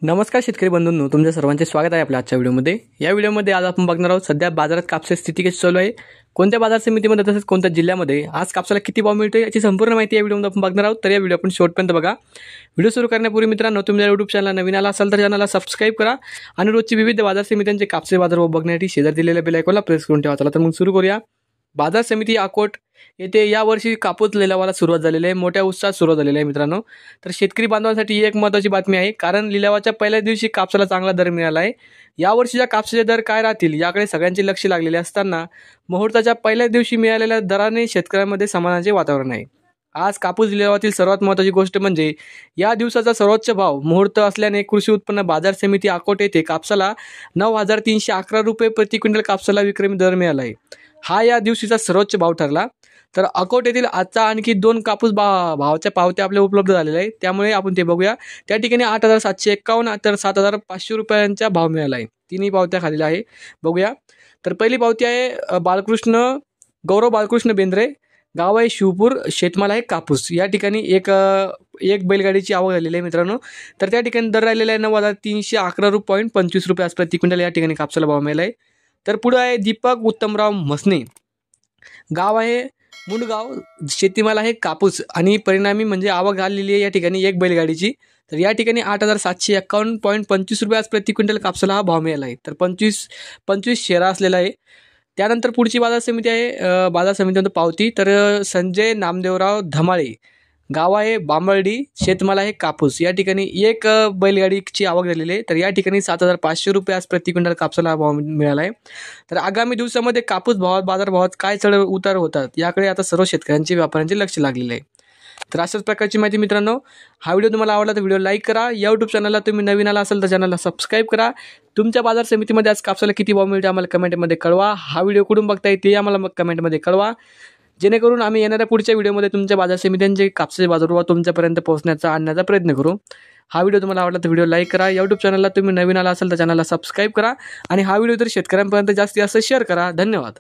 नमस्कार शेतकरी बंधूंनो, तुमच्या सर्वांचे स्वागत आहे आपल्या आजच्या व्हिडिओमध्ये। या व्हिडिओमध्ये आज आपण बघणार आहोत सध्या बाजारात कापसाची स्थिती कशी चालू आहे, कोणत्या बाजार समितीमध्ये तसेच कोणत्या जिल्ह्यामध्ये आज कापसाला किती भाव मिळतो याची संपूर्ण माहिती या व्हिडिओमध्ये आपण बघणार आहोत। तर या व्हिडिओ आपण शेवटपर्यंत बघा। व्हिडिओ सुरू करण्यापूर्वी मित्रांनो, तुम्ही YouTube चॅनलला नवीन आला असाल तर चॅनलला सबस्क्राइब करा आणि रोजची विविध बाजार समित्यांचे कापसाचे बाजारभाव बघण्यासाठी शेजारी दिलेल्या बेल आयकॉनला प्रेस करून ठेवा। चला तर मग सुरू करूया। बाजार समिती अकोट येथे यावर्षी कापूस लिलावाला सुरुवात झालेली आहे, मोठ्या उत्साहात सुरुवात झालेली आहे मित्रांनो। तर शेतकरी बांधवांसाठी एक महत्त्वाची बातमी आहे, कारण लिलावाच्या पहिल्या दिवशी कापसाला चांगला दर मिळाला आहे। यावर्षीच्या कापसाचे दर काय राहतील याकडे सगळ्यांचे लक्ष लागलेले असताना मुहूर्ताच्या पहिल्या दिवशी मिळालेल्या दराने शेतकऱ्यांमध्ये समाधानाचे वातावरण आहे। आज कापूस लिलावातील सर्वात महत्त्वाची गोष्ट म्हणजे या दिवसाचा सर्वोच्च भाव मुहूर्त असल्याने कृषी उत्पन्न बाजार समिती अकोट येथे कापसाला 9,311 रुपये प्रति क्विंटल कापसाला विक्रमी दर मिळाला आहे। हा या दिवशीचा सर्वोच्च भाव ठरला। तर अकोट येथील आजचा आणखी 2 कापूस भावाच्या पावत्या आपल्या उपलब्ध झालेल्या आहेत, त्यामुळे आपण ते बघूया। त्या ठिकाणी 8,751 तर 7,500 रुपयांचा भाव मिळाला आहे। तिन्ही पावत्या खालील आहे, बघूया। तर पहिली पावती आहे गौरव बालकृष्ण बेंद्रे, गाव आहे शिवपूर, शेतमाल आहे कापूस। या ठिकाणी एक बैलगाडीची आवक झालेली आहे मित्रांनो। तर त्या ठिकाणी दर राहिलेला आहे 9,311.25 रुपये आज प्रति क्विंटल या ठिकाणी कापसाला भाव मिळाला आहे। तर पुढे आहे दीपक उत्तमराव म्हसने, गाव आहे मुंडगाव, शेतीमाल आहे कापूस आणि परिणामी म्हणजे आवक झालेली आहे या ठिकाणी एक बैलगाडीची। तर या ठिकाणी 8,751.25 रुपये आज प्रति क्विंटल कापसाला हा भाव मिळाला आहे। तर 25 शेरा असलेला आहे। त्यानंतर पुढची बाजार समिती आहे बाजार समितीमध्ये पावती, तर संजय नामदेवराव धमाळे, गाव आहे बांबर्डी, शेतमाल आहे कापूस। या ठिकाणी एक बैलगाडीची आवक झालेली आहे। तर या ठिकाणी 7,500 रुपये आज प्रति क्विंटल कापसाला भाव मिळाला आहे। तर आगामी दिवसामध्ये कापूस बाजारभावात काय चढ उतार होतात याकडे आता सर्व शेतकऱ्यांचे व्यापाऱ्यांचे लक्ष लागलेले आहे। तर अशाच प्रकारची माहिती मित्रांनो, हा व्हिडिओ तुम्हाला आवडला तर व्हिडिओ लाईक करा। YouTube चॅनलला तुम्ही नवीन आला असाल तर चॅनलला सबस्क्राइब करा। तुमच्या बाजार समितीमध्ये आज कापसाला किती भाव मिळतो आम्हाला कमेंटमध्ये कळवा। हा व्हिडिओ कुठून बघताय ते आम्हाला कमेंटमध्ये कळवा, जेणेकरून आम्ही येणाऱ्या पुढच्या व्हिडिओमध्ये तुमच्या बाजार समित्यांचे कापसाचे बाजारभाव तुमच्यापर्यंत आणण्याचा प्रयत्न करू। हा व्हिडिओ तुम्हाला आवडला तर व्हिडिओ लाईक करा। YouTube चॅनलला तुम्ही नवीन आला असाल तर चॅनलला सबस्क्राइब करा आणि हा व्हिडिओ तर शेतकऱ्यांपर्यंत जास्तीत जास्त शेअर करा। धन्यवाद।